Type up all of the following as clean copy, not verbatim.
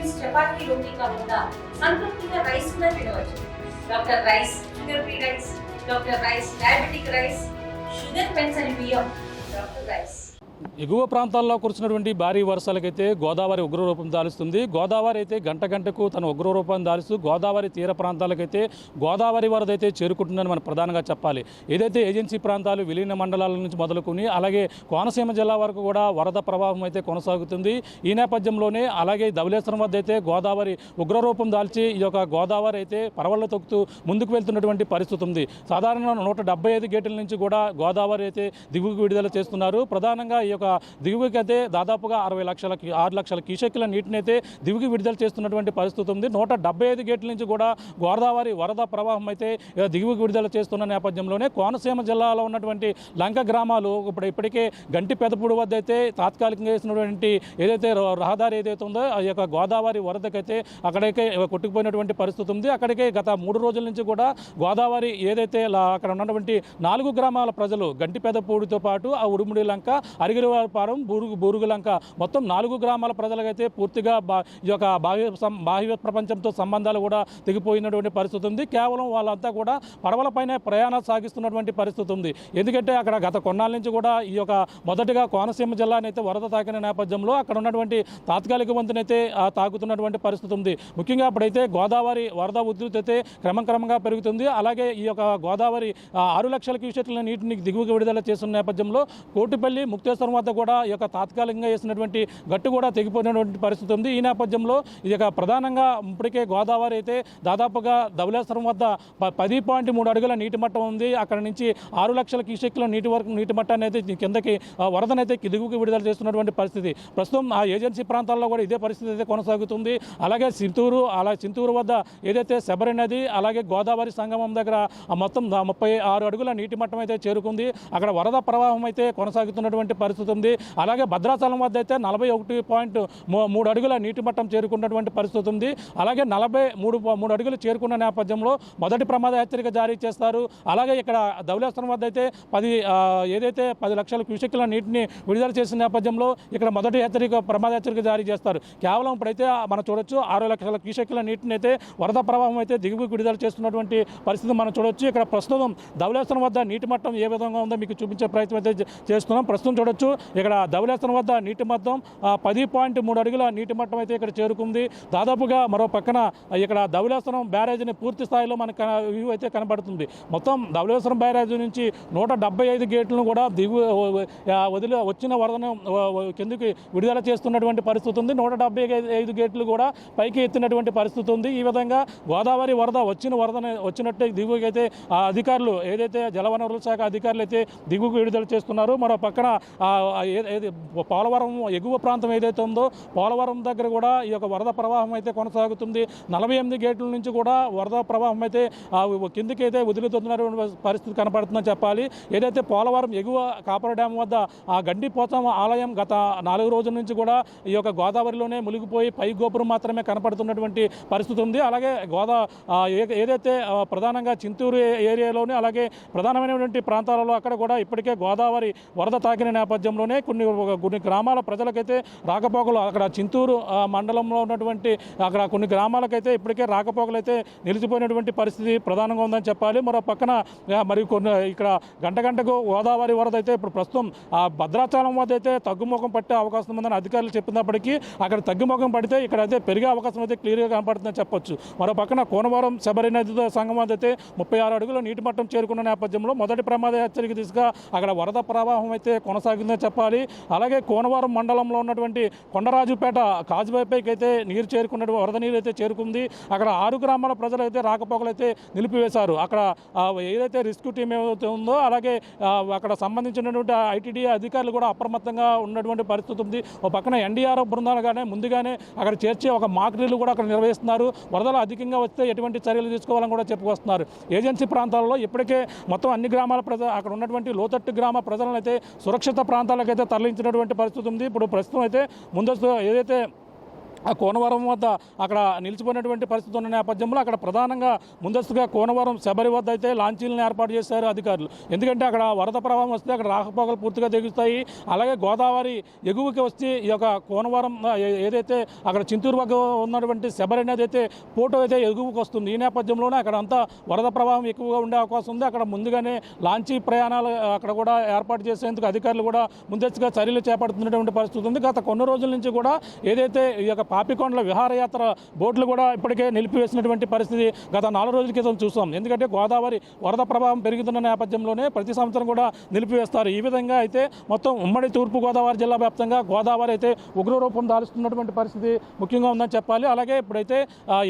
Meals chapati రోటీ కాకుండా సంతృప్తిగా rice కూడా తినవచ్చు. Doctor rice, sugar free rice, doctor rice, diabetic rice, sugar పెన్సని బియ్యం, డాక్టర్ రైస్. ఎగువ ప్రాంతాల్లో కురిసినటువంటి భారీ వర్షాలకైతే గోదావరి ఉగ్రరూపం దాలుస్తుంది. గోదావరి అయితే గంట గంటకు తన ఉగ్రరూపాన్ని దాలుస్తూ గోదావరి తీర ప్రాంతాలకైతే గోదావరి వరద అయితే చేరుకుంటుందని మనం ప్రధానంగా చెప్పాలి. ఏదైతే ఏజెన్సీ ప్రాంతాలు, విలీన మండలాల నుంచి మొదలుకొని అలాగే కోనసీమ జిల్లా వరకు కూడా వరద ప్రవాహం అయితే కొనసాగుతుంది. ఈ నేపథ్యంలోనే అలాగే ధవళేశ్వరం వద్ద అయితే గోదావరి ఉగ్రరూపం దాల్చి ఈ యొక్క గోదావరి అయితే పరవళ్ళు తొక్కుతూ ముందుకు వెళ్తున్నటువంటి పరిస్థితి ఉంది. సాధారణంగా 175 గేట్ల నుంచి కూడా గోదావరి అయితే దిగువకు విడుదల చేస్తున్నారు. ప్రధానంగా ఈ యొక్క దిగువకి అయితే దాదాపుగా 6 లక్షల క్యూసెక్కుల నీటిని అయితే దిగువకి విడుదల చేస్తున్నటువంటి పరిస్థితి ఉంది. 175 గేట్ల నుంచి కూడా గోదావరి వరద ప్రవాహం అయితే దిగువకి విడుదల చేస్తున్న నేపథ్యంలోనే కోనసీమ జిల్లాలో ఉన్నటువంటి లంక గ్రామాలు ఇప్పటికే గంటి పెదపూడి వద్ద అయితే తాత్కాలికంగా వేసినటువంటి ఏదైతే రహదారి ఏదైతే ఉందో ఆ యొక్క గోదావరి వరదకైతే అక్కడికే కొట్టుకుపోయినటువంటి పరిస్థితి ఉంది. అక్కడికే గత 3 రోజుల నుంచి కూడా గోదావరి ఏదైతే అక్కడ ఉన్నటువంటి 4 గ్రామాల ప్రజలు గంటి పెదపూడితో పాటు ఆ ఉడుముడి లంక, అరిగిరిపారం, బూరుగు లంక మొత్తం 4 గ్రామాల ప్రజలకైతే పూర్తిగా ఈ యొక్క బాహ్య ప్రపంచంతో సంబంధాలు కూడా తెగిపోయినటువంటి పరిస్థితి ఉంది. కేవలం వాళ్ళంతా కూడా పడవలపైనే ప్రయాణాలు సాగిస్తున్నటువంటి పరిస్థితి ఉంది. ఎందుకంటే అక్కడ గత కొన్నాళ్ళ నుంచి కూడా ఈ యొక్క మొదటిగా కోనసీమ జిల్లానైతే వరద తాకిన నేపథ్యంలో అక్కడ ఉన్నటువంటి తాత్కాలిక వంతునైతే తాకుతున్నటువంటి పరిస్థితి ఉంది. ముఖ్యంగా అప్పుడైతే గోదావరి వరద ఉధృతి అయితే క్రమంగా పెరుగుతుంది. అలాగే ఈ యొక్క గోదావరి 6 లక్షల క్యూసెక్ల నీటిని దిగువకు విడుదల చేస్తున్న నేపథ్యంలో కోటిపల్లి, ముక్తేశ్వరం వద్ద కూడా ఈ యొక్క తాత్కాలికంగా వేసినటువంటి గట్టు కూడా తెగిపోయినటువంటి పరిస్థితి ఉంది. ఈ నేపథ్యంలో ఈ యొక్క ప్రధానంగా ఇప్పటికే గోదావరి అయితే దాదాపుగా ధవళేశ్వరం వద్ద 10.3 అడుగుల నీటి మట్టం ఉంది. అక్కడ నుంచి 6 లక్షల క్యూసెక్ల నీటి మట్టాన్ని అయితే కిందకి వరదనైతే దిగువకి విడుదల చేస్తున్నటువంటి పరిస్థితి. ప్రస్తుతం ఆ ఏజెన్సీ ప్రాంతాల్లో కూడా ఇదే పరిస్థితి అయితే కొనసాగుతుంది. అలాగే చింతూరు వద్ద ఏదైతే శబరి నది అలాగే గోదావరి సంగమం దగ్గర మొత్తం 36 అడుగుల నీటి మట్టం అయితే చేరుకుంది. అక్కడ వరద ప్రవాహం అయితే కొనసాగుతున్నటువంటి పరిస్థితి ఉంది. అలాగే భద్రాచలం వద్ద అయితే 41.3 అడుగుల నీటి మట్టం చేరుకున్నటువంటి పరిస్థితి ఉంది. అలాగే 43 అడుగులు చేరుకున్న నేపథ్యంలో మొదటి ప్రమాద హెచ్చరిక జారీ చేస్తారు. అలాగే ఇక్కడ ధవళేశ్వరం వద్ద అయితే 10 లక్షల క్యూసెక్ల నీటిని విడుదల చేసిన నేపథ్యంలో ఇక్కడ మొదటి ప్రమాద హెచ్చరిక జారీ చేస్తారు. కేవలం ఇప్పుడైతే మనం చూడొచ్చు 6 లక్షల క్యూసెక్ల నీటిని అయితే వరద ప్రవాహం అయితే దిగువకు విడుదల చేస్తున్నటువంటి పరిస్థితి మనం చూడొచ్చు. ఇక్కడ ప్రస్తుతం ధవళేశ్వరం వద్ద నీటి మట్టం ఏ విధంగా ఉందో మీకు చూపించే ప్రయత్నం అయితే చేస్తున్నాం. ప్రస్తుతం చూడొచ్చు ఇక్కడ ధవళేశ్వరం వద్ద నీటి మట్టం 10.3 అడుగుల నీటి మట్టం అయితే ఇక్కడ చేరుకుంది. దాదాపుగా మరో పక్కన ఇక్కడ ధవళేశ్వరం బ్యారేజీని పూర్తి స్థాయిలో మనకు వ్యూ అయితే కనబడుతుంది. మొత్తం ధవళేశ్వరం బ్యారేజీ నుంచి 175 గేట్లను కూడా వచ్చిన వరదను కిందికి విడుదల చేస్తున్నటువంటి పరిస్థితి ఉంది. 175 గేట్లు కూడా పైకి ఎత్తినటువంటి పరిస్థితి ఉంది. ఈ విధంగా గోదావరి వరద వచ్చినట్టే దిగువకి అయితే అధికారులు ఏదైతే జలవనరుల శాఖ అధికారులు అయితే దిగువకు విడుదల చేస్తున్నారు. మరో పక్కన పోలవరం ఎగువ ప్రాంతం ఏదైతే ఉందో పోలవరం దగ్గర కూడా ఈ యొక్క వరద ప్రవాహం అయితే కొనసాగుతుంది. 48 గేట్ల నుంచి కూడా వరద ప్రవాహం అయితే కిందికి అయితే వదులుతున్నటువంటి పరిస్థితి కనపడుతుందని చెప్పాలి. ఏదైతే పోలవరం ఎగువ కాపర్ డ్యామ్ వద్ద ఆ గండిపోచమ్మ ఆలయం గత 4 రోజుల నుంచి కూడా ఈ యొక్క గోదావరిలోనే మునిగిపోయి పై గోపురం మాత్రమే కనపడుతున్నటువంటి పరిస్థితి ఉంది. అలాగే ఏదైతే ప్రధానంగా చింతూరు ఏరియాలోనే అలాగే ప్రధానమైనటువంటి ప్రాంతాలలో అక్కడ కూడా ఇప్పటికే గోదావరి వరద తాకిన నేపథ్యంలోనే కొన్ని గ్రామాల ప్రజలకైతే రాకపోకలు అక్కడ చింతూరు మండలంలో ఉన్నటువంటి అక్కడ కొన్ని గ్రామాలకైతే ఇప్పటికే రాకపోకలు అయితే నిలిచిపోయినటువంటి పరిస్థితి ప్రధానంగా ఉందని చెప్పాలి. మరో పక్కన మరి కొన్ని ఇక్కడ గంటకు గోదావరి వరద అయితే ఇప్పుడు ప్రస్తుతం ఆ భద్రాచలం వద్ద అయితే తగ్గుముఖం పట్టే అవకాశం ఉందని అధికారులు చెప్పినప్పటికీ అక్కడ తగ్గుముఖం పడితే ఇక్కడ అయితే పెరిగే అవకాశం అయితే క్లియర్గా కనపడుతుందని చెప్పొచ్చు. మరో పక్కన కోనవరం శబరి నదితో సంగమం అయితే 36 అడుగుల నీటి మట్టం చేరుకున్న నేపథ్యంలో మొదటి ప్రమాద హెచ్చరిక దిశగా అక్కడ వరద ప్రవాహం అయితే కొనసాగిందని చెప్పాలి. అలాగే కోనవరం మండలంలో ఉన్నటువంటి కొండరాజుపేట కాజువైపైకి అయితే నీరు చేరుకున్నటువంటి వరద నీరు అయితే చేరుకుంది. అక్కడ 6 గ్రామాల ప్రజలు అయితే రాకపోకలు అయితే నిలిపివేశారు. అక్కడ ఏదైతే రెస్క్యూ టీం ఏదైతే ఉందో అలాగే అక్కడ సంబంధించినటువంటి ఐటీడీ అధికారులు కూడా అప్రమత్తంగా ఉన్నటువంటి పరిస్థితి ఉంది. ఒక పక్కన ఎన్డీఆర్ఎఫ్ బృందాలు ముందుగానే అక్కడ చేర్చి ఒక మాక్ డ్రిల్ కూడా అక్కడ నిర్వహిస్తున్నారు. వరదలు అధికంగా వస్తే ఎటువంటి చర్యలు తీసుకోవాలని కూడా చెప్పుకొస్తున్నారు. ఏజెన్సీ ప్రాంతాల్లో ఇప్పటికే మొత్తం అన్ని గ్రామాల ప్రజలు అక్కడ ఉన్నటువంటి లోతట్టు గ్రామ ప్రజలను అయితే సురక్షిత ప్రాంతాలకైతే తరలించినటువంటి పరిస్థితి ఉంది. ఇప్పుడు ప్రస్తుతం అయితే ముందస్తు ఏదైతే ఆ కోనవరం వద్ద అక్కడ నిలిచిపోయినటువంటి పరిస్థితి ఉన్న నేపథ్యంలో అక్కడ ప్రధానంగా ముందస్తుగా కోనవరం శబరి వద్ద అయితే లాంచీలను ఏర్పాటు చేశారు అధికారులు. ఎందుకంటే అక్కడ వరద ప్రవాహం వస్తే అక్కడ రాకపోకలు పూర్తిగా తెగుస్తాయి. అలాగే గోదావరి ఎగువకి వస్తే ఈ యొక్క కోనవరం ఏదైతే అక్కడ చింతూరు వద్ద ఉన్నటువంటి శబరి అనేది అయితే పోటో అయితే ఎగువకి వస్తుంది. ఈ నేపథ్యంలోనే అక్కడ అంతా వరద ప్రవాహం ఎక్కువగా ఉండే అవకాశం ఉంది. అక్కడ ముందుగానే లాంచీ ప్రయాణాలు అక్కడ కూడా ఏర్పాటు చేసేందుకు అధికారులు కూడా ముందస్తుగా చర్యలు చేపడుతున్నటువంటి పరిస్థితి ఉంది. గత కొన్ని రోజుల నుంచి కూడా ఏదైతే ఈ యొక్క పాపికొండల విహారయాత్ర బోట్లు కూడా ఇప్పటికే నిలిపివేసినటువంటి పరిస్థితి గత 4 రోజుల క్రితం చూసాం. ఎందుకంటే గోదావరి వరద ప్రభావం పెరుగుతున్న నేపథ్యంలోనే ప్రతి సంవత్సరం కూడా నిలిపివేస్తారు. ఈ విధంగా అయితే మొత్తం ఉమ్మడి తూర్పుగోదావరి జిల్లా వ్యాప్తంగా గోదావరి అయితే ఉగ్రరూపం దాలుస్తున్నటువంటి పరిస్థితి ముఖ్యంగా ఉందని చెప్పాలి. అలాగే ఇప్పుడైతే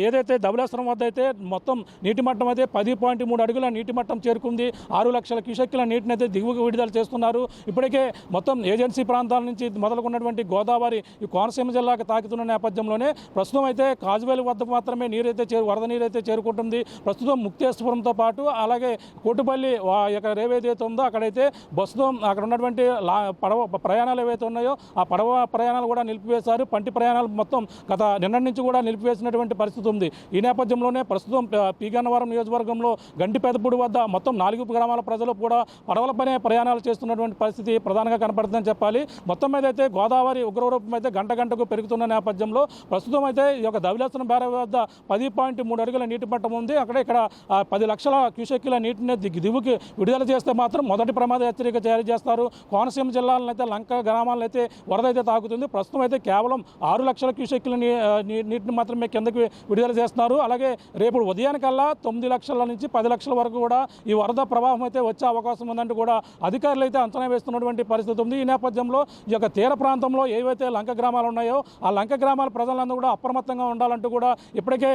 ఏదైతే ధవళేశ్వరం వద్ద అయితే మొత్తం నీటి మట్టం అయితే 10.3 అడుగుల నీటి మట్టం చేరుకుంది. 6 లక్షల క్యూసెక్కుల నీటిని అయితే దిగువకు విడుదల చేస్తున్నారు. ఇప్పటికే మొత్తం ఏజెన్సీ ప్రాంతాల నుంచి మొదలుకున్నటువంటి గోదావరి ఈ కోనసీమ జిల్లాకు తాకుతున్న నేపథ్యంలోనే ప్రస్తుతం అయితే కాజువేలి వద్ద మాత్రమే వరద నీరు అయితే చేరుకుంటుంది. ప్రస్తుతం ముక్తేశ్వరంతో పాటు అలాగే కోటుపల్లి రేవు ఏదైతే ఉందో అక్కడైతే ప్రస్తుతం అక్కడ ఉన్నటువంటి పడవ ప్రయాణాలు ఏవైతే ఉన్నాయో ఆ పడవ ప్రయాణాలు కూడా నిలిపివేశారు. పంటి ప్రయాణాలు మొత్తం గత నిన్నటి నుంచి కూడా నిలిపివేసినటువంటి పరిస్థితి ఉంది. ఈ నేపథ్యంలోనే ప్రస్తుతం పీగన్నవరం నియోజకవర్గంలో గంటిపెదపూడి వద్ద మొత్తం 4 గ్రామాల ప్రజలు కూడా పడవలపైనే ప్రయాణాలు చేస్తున్నటువంటి పరిస్థితి ప్రధానంగా కనపడుతుందని చెప్పాలి. మొత్తం మీద అయితే గోదావరి ఉగ్రరూపం అయితే గంటకు పెరుగుతున్న నేపథ్యంలో ప్రస్తుతం అయితే ఈ యొక్క ధవళేశ్వరం బ్యారేజ్ వద్ద 10.3 అడుగుల నీటి మట్టం ఉంది. ఇక్కడ 10 లక్షల క్యూసెక్కుల నీటిని దిగువకి విడుదల చేస్తే మాత్రం మొదటి ప్రమాద హెచ్చరిక జారీ చేస్తారు. కోనసీమ జిల్లాలను అయితే లంక గ్రామాలను అయితే వరద అయితే తాకుతుంది. ప్రస్తుతం అయితే కేవలం 6 లక్షల క్యూసెక్కుల నీటిని మాత్రమే కిందకి విడుదల చేస్తున్నారు. అలాగే రేపు ఉదయానికల్లా 9 లక్షల నుంచి 10 లక్షల వరకు కూడా ఈ వరద ప్రవాహం అయితే వచ్చే అవకాశం ఉందంటూ కూడా అధికారులు అయితే అంచనా వేస్తున్నటువంటి పరిస్థితి ఉంది. ఈ నేపథ్యంలో ఈ యొక్క తీర ప్రాంతంలో ఏవైతే లంక గ్రామాలు ఉన్నాయో ఆ లంక గ్రామాల ప్రజలందరూ కూడా అప్రమత్తంగా ఉండాలంటూ కూడా ఇప్పటికే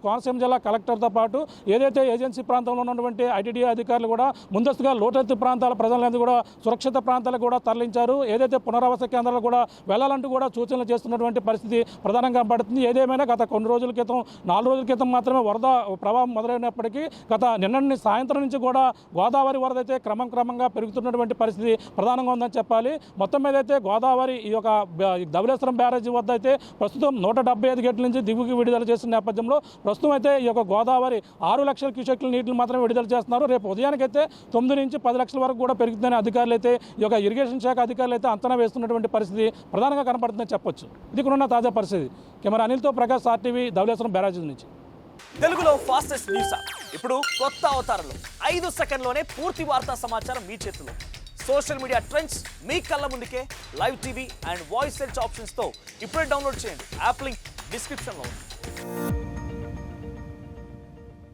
కోనసీమ జిల్లా కలెక్టర్తో పాటు ఏదైతే ఏజెన్సీ ప్రాంతంలో ఉన్నటువంటి ఐటీడీ అధికారులు కూడా ముందస్తుగా లోతెత్తు ప్రాంతాల ప్రజలందరూ కూడా సురక్షిత ప్రాంతాలకు కూడా తరలించారు. ఏదైతే పునరావాస కేంద్రాలు కూడా వెళ్లాలంటూ కూడా సూచనలు చేస్తున్నటువంటి పరిస్థితి ప్రధానంగా పడుతుంది. ఏదేమైనా గత కొన్ని రోజుల క్రితం 4 రోజుల క్రితం మాత్రమే వరద ప్రభావం మొదలైనప్పటికీ గత నిన్నటి సాయంత్రం నుంచి కూడా గోదావరి వరద అయితే క్రమంగా పెరుగుతున్నటువంటి పరిస్థితి ప్రధానంగా ఉందని చెప్పాలి. మొత్తం మీద అయితే గోదావరి ఈ యొక్క ధవళేశ్వరం బ్యారేజీ వద్ద అయితే ప్రస్తుతం 175 గేట్ల నుంచి దిగువకి విడుదల చేస్తున్న నేపథ్యంలో ప్రస్తుతం అయితే ఈ యొక్క గోదావరి 6 లక్షల క్యూసెక్కుల నీటిని మాత్రమే విడుదల చేస్తున్నారు. రేపు ఉదయానికైతే 9 నుంచి 10 లక్షల వరకు కూడా పెరుగుతుందని అధికారులు అయితే ఈ యొక్క ఇరిగేషన్ శాఖ అధికారులు అయితే అంచనా వేస్తున్నటువంటి పరిస్థితి ప్రధానంగా కనపడుతుందని చెప్పొచ్చు. ఇది కూడా ఉన్న తాజా పరిస్థితి. కెమెరా అనిల్తో ప్రకాష్, ఆర్టీవీ, ధవళేశ్వరం బ్యారేజీ నుంచి. తెలుగులో ఫాస్టెస్ట్ న్యూస్ ఇప్పుడు కొత్త అవతారంలో 5 సెకండ్లోనే పూర్తి వార్తా సమాచారం మీ చేతిలో. సోషల్ మీడియా ట్రెండ్స్ మీ కళ్ళ ముందుకే live TV and voice search ఆప్షన్స్తో ఇప్పుడే డౌన్లోడ్ చేయండి. యాప్ లింక్ డిస్క్రిప్షన్లో ఉంది.